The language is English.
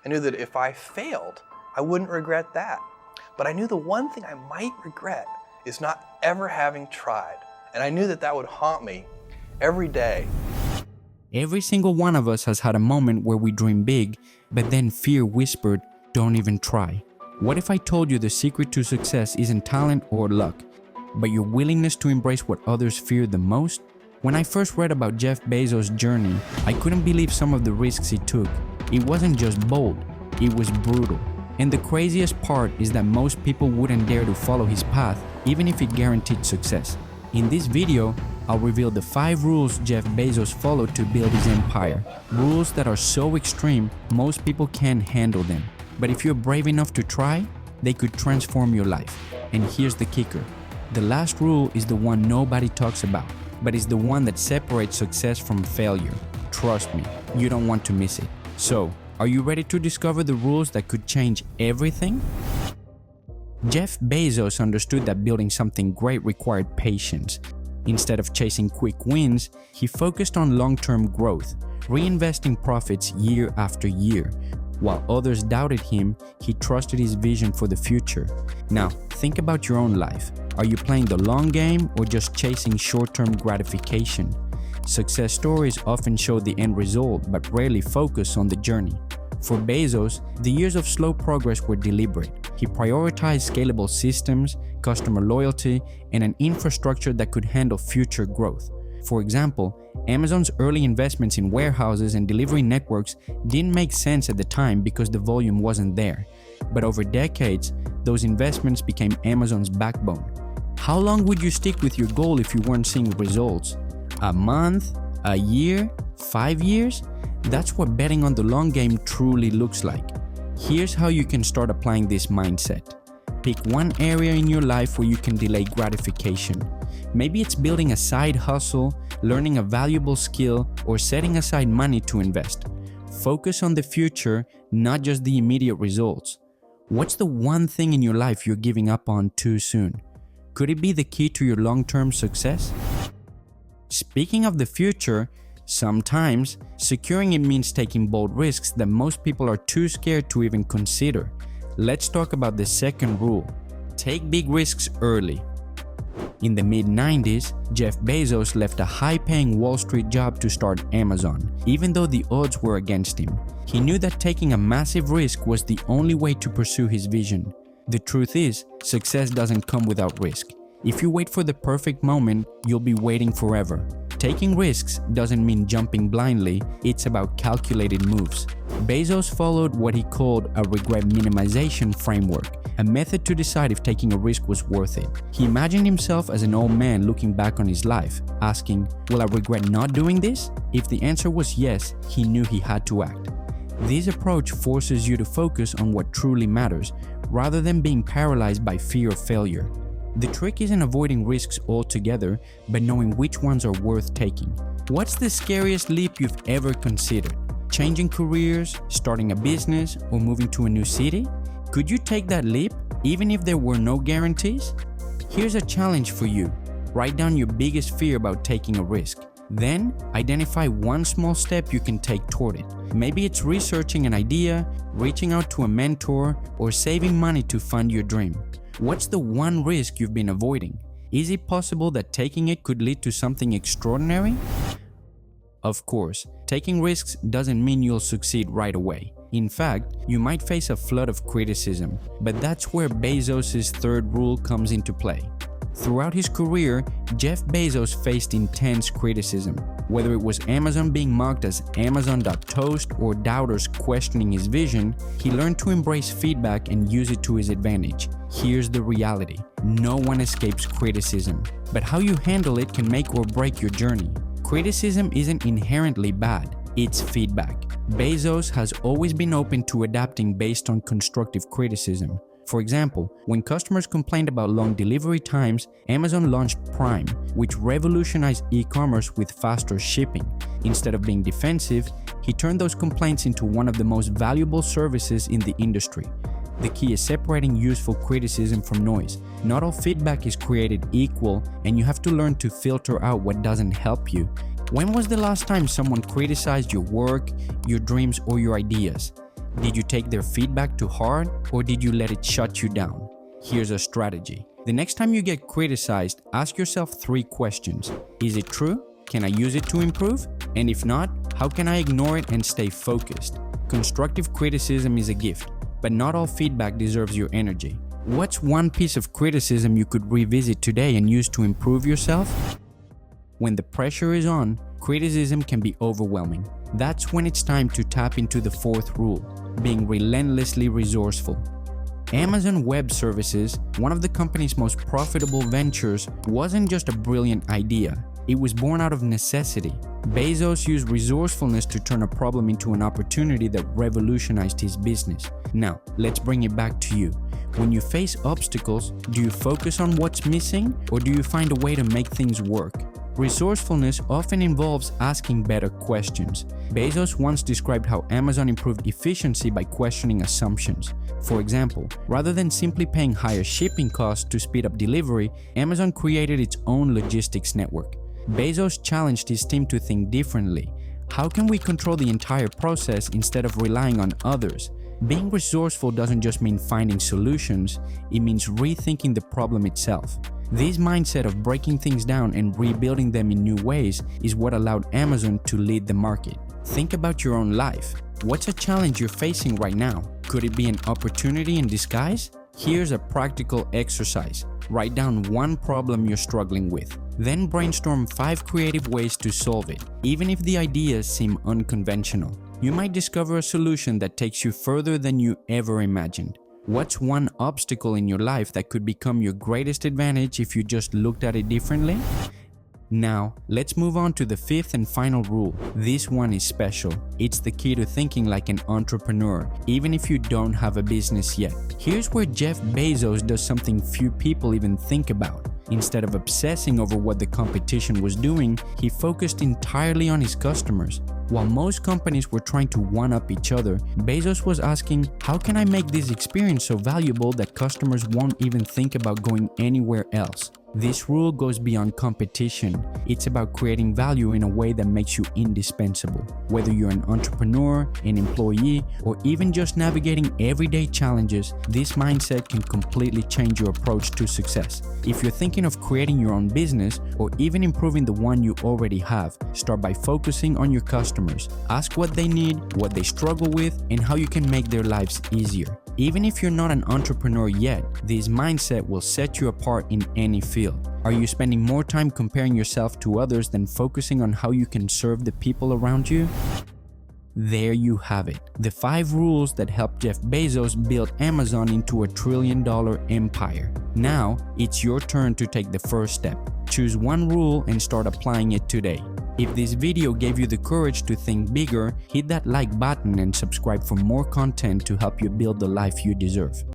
I knew that if I failed, I wouldn't regret that. But I knew the one thing I might regret is not ever having tried. And I knew that that would haunt me every day. Every single one of us has had a moment where we dream big, but then fear whispered, "Don't even try." What if I told you the secret to success isn't talent or luck, but your willingness to embrace what others fear the most? When I first read about Jeff Bezos' journey, I couldn't believe some of the risks he took. It wasn't just bold, it was brutal. And the craziest part is that most people wouldn't dare to follow his path, even if it guaranteed success. In this video, I'll reveal the 5 rules Jeff Bezos followed to build his empire. Rules that are so extreme, most people can't handle them. But if you're brave enough to try, they could transform your life. And here's the kicker. The last rule is the one nobody talks about, but is the one that separates success from failure. Trust me, you don't want to miss it. So, are you ready to discover the rules that could change everything? Jeff Bezos understood that building something great required patience. Instead of chasing quick wins, he focused on long-term growth, reinvesting profits year after year. While others doubted him, he trusted his vision for the future. Now, think about your own life. Are you playing the long game or just chasing short-term gratification? Success stories often show the end result but rarely focus on the journey. For Bezos, the years of slow progress were deliberate. He prioritized scalable systems, customer loyalty, and an infrastructure that could handle future growth. For example, Amazon's early investments in warehouses and delivery networks didn't make sense at the time because the volume wasn't there. But over decades, those investments became Amazon's backbone. How long would you stick with your goal if you weren't seeing results? A month? A year? 5 years? That's what betting on the long game truly looks like. Here's how you can start applying this mindset. Pick one area in your life where you can delay gratification. Maybe it's building a side hustle, learning a valuable skill, or setting aside money to invest. Focus on the future, not just the immediate results. What's the one thing in your life you're giving up on too soon? Could it be the key to your long-term success? Speaking of the future, sometimes securing it means taking bold risks that most people are too scared to even consider. Let's talk about the second rule. Take big risks early. In the mid-90s, Jeff Bezos left a high-paying Wall Street job to start Amazon, even though the odds were against him. He knew that taking a massive risk was the only way to pursue his vision. The truth is, success doesn't come without risk. If you wait for the perfect moment, you'll be waiting forever. Taking risks doesn't mean jumping blindly, it's about calculated moves. Bezos followed what he called a regret minimization framework, a method to decide if taking a risk was worth it. He imagined himself as an old man looking back on his life, asking, "Will I regret not doing this?" If the answer was yes, he knew he had to act. This approach forces you to focus on what truly matters, rather than being paralyzed by fear of failure. The trick isn't avoiding risks altogether, but knowing which ones are worth taking. What's the scariest leap you've ever considered? Changing careers, starting a business, or moving to a new city? Could you take that leap, even if there were no guarantees? Here's a challenge for you. Write down your biggest fear about taking a risk. Then, identify one small step you can take toward it. Maybe it's researching an idea, reaching out to a mentor, or saving money to fund your dream. What's the one risk you've been avoiding? Is it possible that taking it could lead to something extraordinary? Of course, taking risks doesn't mean you'll succeed right away. In fact, you might face a flood of criticism, but that's where Bezos' third rule comes into play. Throughout his career, Jeff Bezos faced intense criticism. Whether it was Amazon being mocked as Amazon.toast or doubters questioning his vision, he learned to embrace feedback and use it to his advantage. Here's the reality: no one escapes criticism, but how you handle it can make or break your journey. Criticism isn't inherently bad, it's feedback. Bezos has always been open to adapting based on constructive criticism. For example, when customers complained about long delivery times, Amazon launched Prime, which revolutionized e-commerce with faster shipping. Instead of being defensive, he turned those complaints into one of the most valuable services in the industry. The key is separating useful criticism from noise. Not all feedback is created equal, and you have to learn to filter out what doesn't help you. When was the last time someone criticized your work, your dreams, or your ideas? Did you take their feedback to heart, or did you let it shut you down? Here's a strategy. The next time you get criticized, ask yourself 3 questions. Is it true? Can I use it to improve? And if not, how can I ignore it and stay focused? Constructive criticism is a gift, but not all feedback deserves your energy. What's one piece of criticism you could revisit today and use to improve yourself? When the pressure is on, criticism can be overwhelming. That's when it's time to tap into the 4th rule, being relentlessly resourceful. Amazon Web Services, one of the company's most profitable ventures, wasn't just a brilliant idea. It was born out of necessity. Bezos used resourcefulness to turn a problem into an opportunity that revolutionized his business. Now, let's bring it back to you. When you face obstacles, do you focus on what's missing, or do you find a way to make things work? Resourcefulness often involves asking better questions. Bezos once described how Amazon improved efficiency by questioning assumptions. For example, rather than simply paying higher shipping costs to speed up delivery, Amazon created its own logistics network. Bezos challenged his team to think differently. How can we control the entire process instead of relying on others? Being resourceful doesn't just mean finding solutions, it means rethinking the problem itself. This mindset of breaking things down and rebuilding them in new ways is what allowed Amazon to lead the market. Think about your own life. What's a challenge you're facing right now? Could it be an opportunity in disguise? Here's a practical exercise. Write down one problem you're struggling with. Then brainstorm 5 creative ways to solve it, even if the ideas seem unconventional. You might discover a solution that takes you further than you ever imagined. What's one obstacle in your life that could become your greatest advantage if you just looked at it differently? Now, let's move on to the 5th and final rule. This one is special. It's the key to thinking like an entrepreneur, even if you don't have a business yet. Here's where Jeff Bezos does something few people even think about. Instead of obsessing over what the competition was doing, he focused entirely on his customers. While most companies were trying to one-up each other, Bezos was asking, how can I make this experience so valuable that customers won't even think about going anywhere else? This rule goes beyond competition. It's about creating value in a way that makes you indispensable. Whether you're an entrepreneur, an employee, or even just navigating everyday challenges, this mindset can completely change your approach to success. If you're thinking of creating your own business or even improving the one you already have, start by focusing on your customers. Ask what they need, what they struggle with, and how you can make their lives easier. Even if you're not an entrepreneur yet, this mindset will set you apart in any field. Are you spending more time comparing yourself to others than focusing on how you can serve the people around you? There you have it. The 5 rules that helped Jeff Bezos build Amazon into a $1 trillion empire. Now, it's your turn to take the first step. Choose one rule and start applying it today. If this video gave you the courage to think bigger, hit that like button and subscribe for more content to help you build the life you deserve.